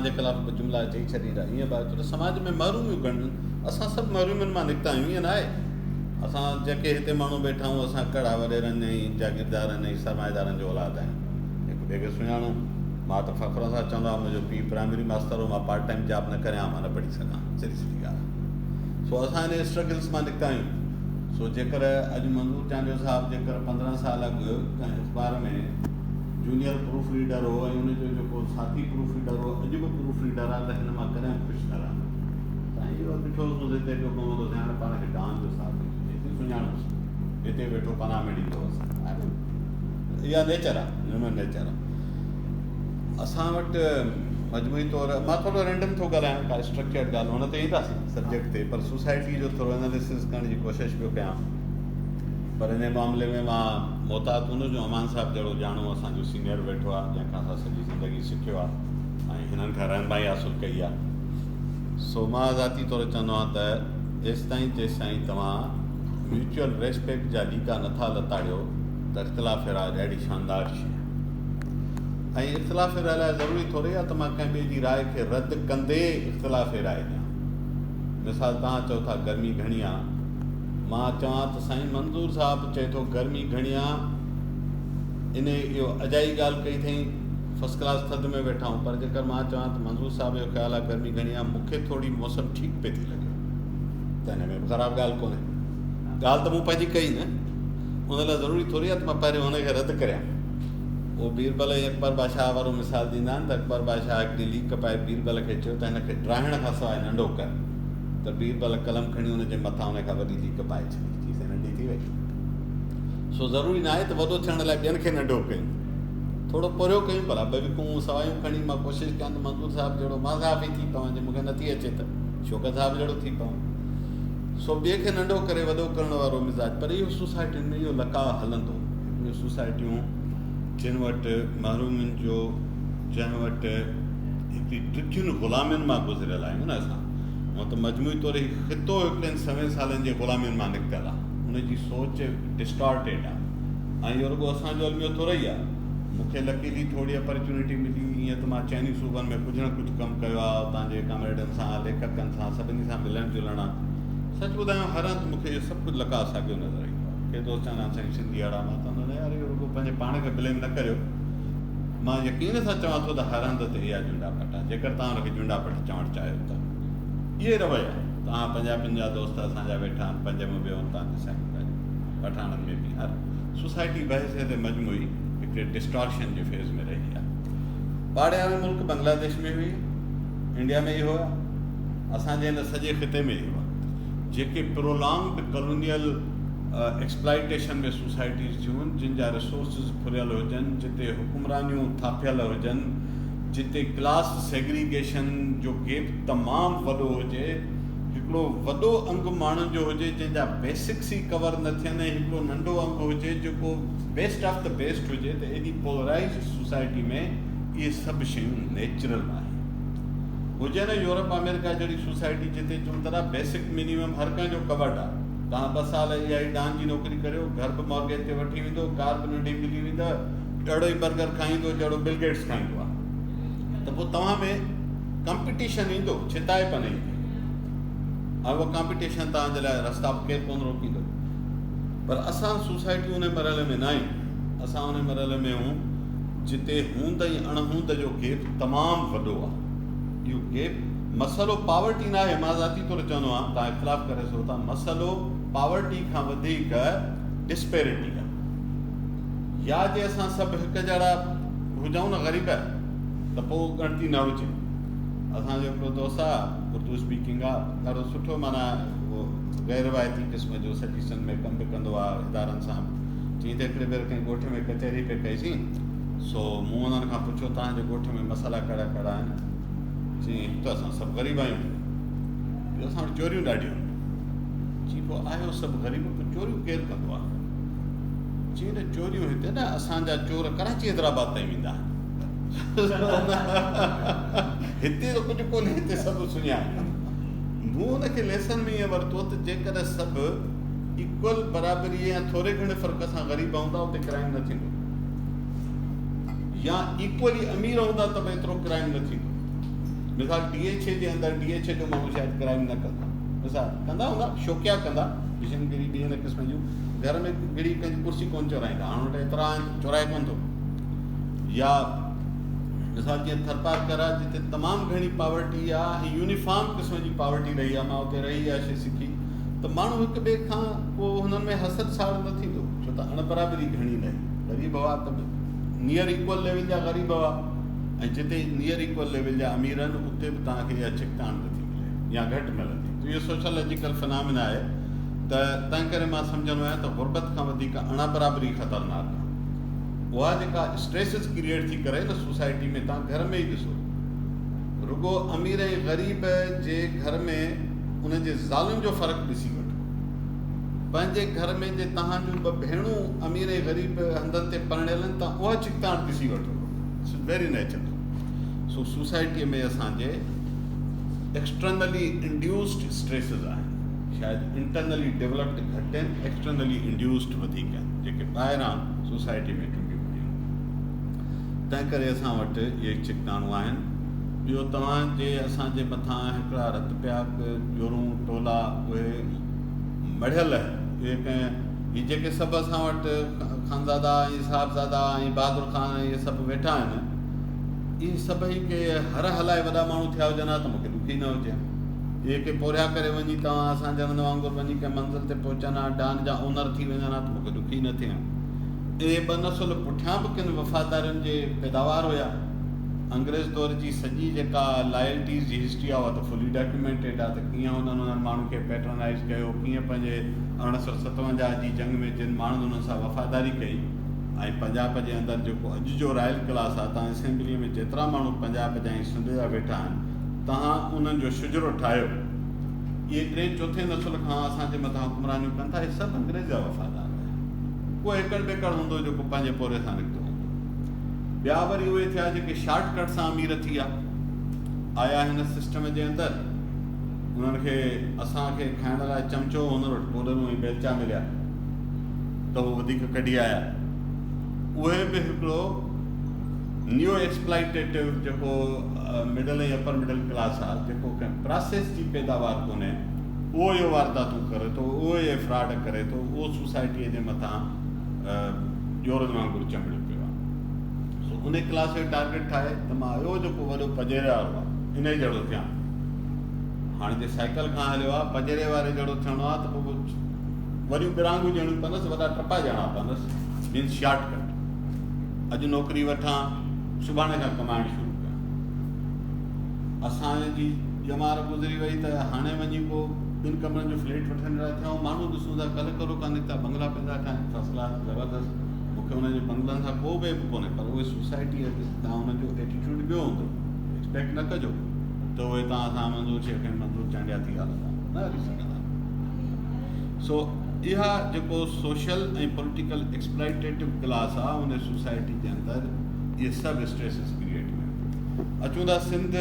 जे ख़िलाफ़ु ॿ जुमिला चई छॾींदा ईअं ॿार छो त समाज में महरूमियूं घणियूं असां सभु महरूमियुनि मां निकिता आहियूं ईअं न आहे असां जेके हिते माण्हू वेठा आहियूं असां कड़ा वॾेरनि ऐं जागीरदारनि ऐं सरमाएदारनि जो औलाद आहियूं हिक ॿिए खे सुञाणूं मां त फ़ख़्र सां चवंदो आहियां मुंहिंजो पीउ प्राइमरी मास्तर हो मां पार्ट टाइम जॉब न करियां मां न पढ़ी सघां सिधी सिधी ॻाल्हि सो असां हिन स्ट्रगल्स मां निकिता आहियूं सो जेकर अॼु मंज़ूर चांडियो साहिबु जेकर 15 साल अॻु कंहिं अख़बार में जूनियर प्रूफ रीडर हो ऐं हुनजो जेको साथी प्रूफ रीडर हो अॼु बि प्रूफ रीडर आहे त हिन मां कॾहिं ख़ुशि न रहंदो त इहो ॾिठोसि हिते जो कमु थो थिए हाणे पाण खे डांस जो साथ हिते सुञाणोसि हिते वेठो पनाह में ॾींदोसि इहा नेचर आहे ह्यूमन नेचर आहे असां वटि मजमूई तौरु मां थोरो रेंडम थो ॻाल्हायां का स्ट्रक्चर्ड ॻाल्हि हुन ते ईंदासीं सब्जेक्ट ते पर सोसाइटी जो थोरो एनालिसिस करण जी कोशिशि पियो कयां पर हिन मामले में मां मोहतात हुनजो अमान साहिबु जहिड़ो ॼाणो असांजो सीनियर वेठो आहे जंहिंखां असां सॼी ज़िंदगी सिखियो आहे ऐं हिननि खां रहनुमाई हासिलु कई आहे सो मां ज़ाती तौरु चवंदो आहियां त जेसि ताईं तव्हां म्यूचुअल रेस्पेक्ट जा लीका नथा लताड़ियो त इख़्तिलाफ़ राय ॾाढी शानदार शइ ऐं इख़्तिलाफ़ राय लाइ ज़रूरी थोरी आहे त मां कंहिं ॿिए जी राय खे रद्द कंदे इख़्तिलाफ़ राय ॾियां मिसाल तव्हां चओ था गर्मी घणी आहे मां चवां त साईं मंज़ूर साहिबु चए थो गर्मी घणी आहे इन इहो अजाई ॻाल्हि कई अथई फस्ट क्लास थधि में वेठा आहियूं पर जेकर मां चवां त मंज़ूर साहिब जो ख़्यालु आहे गर्मी घणी आहे मूंखे थोरी मौसम ठीकु पई थी लॻे त हिन में बि ख़राबु ॻाल्हि कोन्हे ॻाल्हि त मूं पंहिंजी कई न उन लाइ ज़रूरी थोरी आहे त मां पहिरियों हुनखे रद्द करियां उहो बीरबल ऐं अकबर बादशाह वारो मिसाल ॾींदा आहिनि त अकबर बादशाह हिकिड़ी लीक पाए बीरबल खे चयो त हिनखे ड्राइण खां सवाइ नंढो कर त बीरबल कलम खणी हुनजे मथां हुन खां वॾी लीक पाए छॾी चीज़ नंढी थी वई सो ज़रूरी न आहे त वॾो थियण लाइ ॿियनि खे नंढो कयूं थोरो परियो कयूं भला विकूं सवायूं खणी मां कोशिशि कयां त मंज़ूर साहिबु जहिड़ो मां साहिबु ई थी पवां जे मूंखे नथी अचे त शौक़त साहिबु जहिड़ो थी पवां सो ॿिए खे नंढो करे वॾो करण वारो मिज़ाज पर इहो सोसाइटियुनि में इहो लकाउ हलंदो इहो सोसाइटियूं जिन वटि महरूमियुनि जो जंहिं वटि हिकिड़ी ॾुखियुनि ग़ुलामियुनि मां गुज़रियल आहियूं न असां हूअं त मजमूई तौरु ख़ितो हिकिड़े 100 सालनि जे ग़ुलामियुनि मां निकितल आहे हुनजी सोच डिस्टॉर्टेड आहे ऐं इहो रुॻो असांजो अलमियो थोरो ई आहे मूंखे लकीली थोरी अपॉर्चुनिटी मिली ईअं त मां चइनी सूबनि में कुझु न कुझु कमु कयो आहे तव्हांजे कॉमरेडनि सां लेखकनि सां सभिनी सां मिलणु जुलणु आहे सच ॿुधायां हर हंधि मूंखे इहो सभु कुझु लका साॻियो नज़र ईंदो आहे के दोस्त चवंदा आहिनि साईं सिंधी अहिड़ा मां चवंदो यार इहो रुॻो पंहिंजे पाण खे ब्लेम न करियो मां यकीन सां चवां थो त हर हंधि ते इहा जुंडापट आहे जेकर तव्हां हुनखे जुंडापट चवणु चाहियो त इहे रवैया तव्हां पंजा दोस्त असांजा वेठा आहिनि पंज में वियो तव्हां ॾिसां पठाणनि में बि हर सोसाइटी बहस ते मजमूई हिकिड़े डिस्टॉर्शन जे फेज़ में रही आहे ॿाहिरि वारो मुल्क बांग्लादेश में हुई इंडिया में इहो आहे असांजे हिन सॼे ख़िते में इहो आहे जेके प्रोलॉन्ग्ड कॉलोनियल एक्सप्लाइटेशन में सोसाइटीज़ थियूं जिन जा रिसोर्सिस फुरियल हुजनि जिते हुकुमरानियूं थापियल हुजनि जिते क्लास सेग्रीगेशन जो गेप तमामु वॾो हुजे हिकिड़ो वॾो अंग माण्हुनि जो हुजे जंहिंजा बेसिक्स ई कवर न थियनि हिकिड़ो नंढो अंग हुजे जेको बेस्ट ऑफ द बेस्ट हुजे त एॾी पोलराइज़ सोसाइटी में इहे सभु शयूं नेचुरल आहे हुजे न यूरोप अमेरिका जहिड़ी सोसाइटी जिते चऊं था बेसिक मिनिमम हर कंहिंजो कवर्ड आहे तव्हां 2 साल इहा ई डांस जी नौकिरी करियो घर बि मॉर्गेज ते वठी वेंदो कार बि नंढी मिली वेंदव अहिड़ो ई बर्गर खाईंदो जहिड़ो बिल गेट्स खाईंदो आहे त पोइ तव्हां में कॉम्पिटिशन ईंदो छिताएपन ईंदी ऐं उहा कॉम्पिटिशन तव्हांजे लाइ रस्ता केरु कोन रोकींदो पर असां सोसाइटियूं उन मरहले में न आहियूं असां उन मरहले में हूं जिते हूंद ऐं अणहूंद जो गेप तमामु वॾो आहे इहो गेप मसइलो पावर्टी न आहे मां ज़ाती तौरु चवंदो आहियां तव्हां इख़्तिलाफ़ करे सघो था मसइलो पावर्टी खां वधीक डिस्पेरिटी आहे या जे असां सभु हिकु जहिड़ा हुजऊं न ग़रीब त पोइ ॻणती न हुजे असांजो हिकिड़ो दोस्त आहे उर्दू स्पीकिंग आहे ॾाढो सुठो माना उहो गैर रिवायती क़िस्म जो सॼी सन में कमु बि कंदो आहे इदारनि सां चई त हिकिड़े भेरे कंहिं ॻोठ में कचहरी पे कईसीं सो मूं हुननि खां पुछियो तव्हांजे ॻोठ में मसाला कहिड़ा कहिड़ा आहिनि चई त असां सभु ग़रीब आहियूं असां वटि चोरियूं ॾाढियूं आहिनि चई पोइ आहियो सभु ग़रीब पोइ चोरियूं केरु कंदो आहे चई न चोरियूं हिते न असांजा चोर कराची हैदराबाद ताईं वेंदा आहिनि हिते त कुझु कोन्हे हिते सभु सुञाण मूं हुनखे लेसन में ईअं वरितो त जेकॾहिं सभु इक्वल बराबरी या थोरे घणे फ़र्क़ सां ग़रीब हूंदा उते क्राइम न थींदो या इक्वली अमीर हूंदा त भई एतिरो क्राइम न थींदो मिसाल DH जे अंदरि DH जो माण्हू शायदि क्राइम न कंदा, मिसाल कंदा हूंदा, शौक़िया कंदा, किशनगिरी ॿिए न क़िस्म जूं, घर में गिड़ी कंहिंजी कुर्सी कोन चोराईंदा, हाणे वटि एतिरा आहिनि चोराए कोन थो। या मिसाल जीअं थरपारकर आहे जिते तमामु घणी पॉवर्टी आहे, यूनिफॉर्म क़िस्म जी पॉवर्टी रही आहे, मां उते रही आहे शइ सिखी, त माण्हू हिक ॿिए खां पोइ हुननि में हसद साड़ न थींदो, छो त अणबराबरी घणी न आहे। ग़रीब हुआ त नियर इक्वल लेवल जा ग़रीब हुआ, ऐं जिते नियर इक्वल लेवल जा अमीर आहिनि उते बि तव्हांखे इहा चिकताण नथी मिले या घटि मिलंदी। त इहो सोशलॉजिकल फिनामिना आहे। त तंहिं करे मां सम्झंदो आहियां त गुरबत खां वधीक अणबराबरी ख़तरनाक आहे। उहा जेका स्ट्रेसिस क्रिएट थी करे न सोसाइटी में, तव्हां घर में ई ॾिसो, रुगो अमीर ऐं ग़रीब जे घर में उनजे ज़ालुनि जो फ़र्क़ु ॾिसी वठो। पंहिंजे घर में जे तव्हां जूं ॿ भेणूं अमीर ऐं ग़रीब हंधनि ते परिणियल आहिनि, तव्हां उहा चिकताण ॾिसी वठो, इट्स वेरी नेचुरल। सो सोसाइटीअ में असांजे एक्सटर्नली इंड्यूस्ड स्ट्रेसिस आहिनि, शायदि इंटरनली डेवलप्ड घटि आहिनि, एक्सटर्नली इंड्यूस्ड वधीक आहिनि, जेके ॿाहिरां सोसाइटी में टुटियूं पयूं। तंहिं करे असां वटि इहे चिकताणूं आहिनि। ॿियो तव्हांजे असांजे मथां हिकिड़ा रत प्याग जोरूं टोला उहे मढ़ियल इहे कंहिं जेके सभु असां वटि ख़ानज़ादा ऐं साहिबज़ादा ऐं बहादुर ख़ान इहे सभु वेठा आहिनि, इहे सभई के हर हलाए वॾा माण्हू थिया हुजनि हा त मूंखे ॾुखी न हुजे। इहे के पोरिया करे वञी तव्हां असांजे हंधि वांगुरु वञी कंहिं मंज़िल ते पहुचनि हा, डांड जा ओनर थी वञनि हा त मूंखे ॾुखी न थियनि। इहे ॿ नसुल पुठियां बि किन वफ़ादारियुनि जे पैदावार हुया। अंग्रेज़ दौर जी सॼी जेका लॉयल्टीज़ जी हिस्ट्री आहे उहा त फुली डॉक्यूमेंटेड आहे, त कीअं उन्हनि माण्हू खे पैट्रनाइज़ कयो, कीअं पंहिंजे 1957 जी जंग में जिन माण्हुनि उन्हनि सां वफ़ादारी कई। ऐं पंजाब जे अंदरि जेको अॼु जो रॉयल क्लास आहे, तव्हां असेंबलीअ में जेतिरा माण्हू पंजाब जा ऐं सिंध जा वेठा आहिनि, तव्हां उन्हनि जो शुजरो ठाहियो। इहे 3-4 नसुल खां असांजे मथां हुकुमरानियूं कनि था, इहे सभु अंग्रेज़ जा वफ़ादार आहिनि। कोई एकड़ बेकड़ हूंदो जेको पंहिंजे पोरे सां निकितो हूंदो। ॿिया वरी उहे थिया जेके शॉर्टकट सां अमीर थी विया, आया हिन सिस्टम जे अंदरि, उन्हनि खे असांखे खाइण लाइ चमचो, हुन वटि पोडरूं ऐं बेलचा मिलिया त उहे वधीक कढी आया। उहे बि हिकिड़ो न्यू एक्सप्लाइटेटिव जेको मिडल ऐं अपर मिडल क्लास आहे, जेको कंहिं प्रोसेस जी पैदावार कोन्हे, उहो इहो वारदातूं करे थो, उहो इहे फ्रॉड करे थो, उहो सोसाइटीअ जे मथां जोरनि वांगुरु चंबड़ियो पियो आहे। सो उन क्लास जो टारगेट ठाहे त मां इहो जेको वॾो पजेरे वारो आहे इन ई जहिड़ो थियां। हाणे जे साइकिल खां हलियो आहे, पजेरे वारे जहिड़ो थियणो आहे त पोइ वरियूं बिरांगूं ॼणियूं पवंदसि, वॾा टपा ॼणा पवंदसि, मीन्स शॉर्टकट। अॼु नौकिरी वठां, सुभाणे खां कमाइणु शुरू कयां। असांजी ॼमार गुज़री वई त हाणे वञी पोइ 2 कमरनि जो फ्लैट वठण लाइ थियूं। माण्हू ॾिसूं था कल्ह करो कान निकिता, बंगला पैदा ठाहिनि, फर्स्ट क्लास ज़बरदस्त। मूंखे हुनजे बंगलनि सां को बि कोन्हे, पर उहे सोसाइटी तव्हां हुनजो एटीट्यूड ॿियो हूंदो, एक्सपेक्ट न कजो त उहे तव्हां सां मंज़ूर शइ खे मंज़ूर चांडिया थी हलंदा, न हली सघंदा। सो इहा जेको सोशल ऐं पॉलिटिकल एक्सप्लॉइटेटिव क्लास आहे, उन सोसाइटी जे अंदरि इहे सभु स्ट्रेसिस क्रिएट कनि। अचूं था सिंध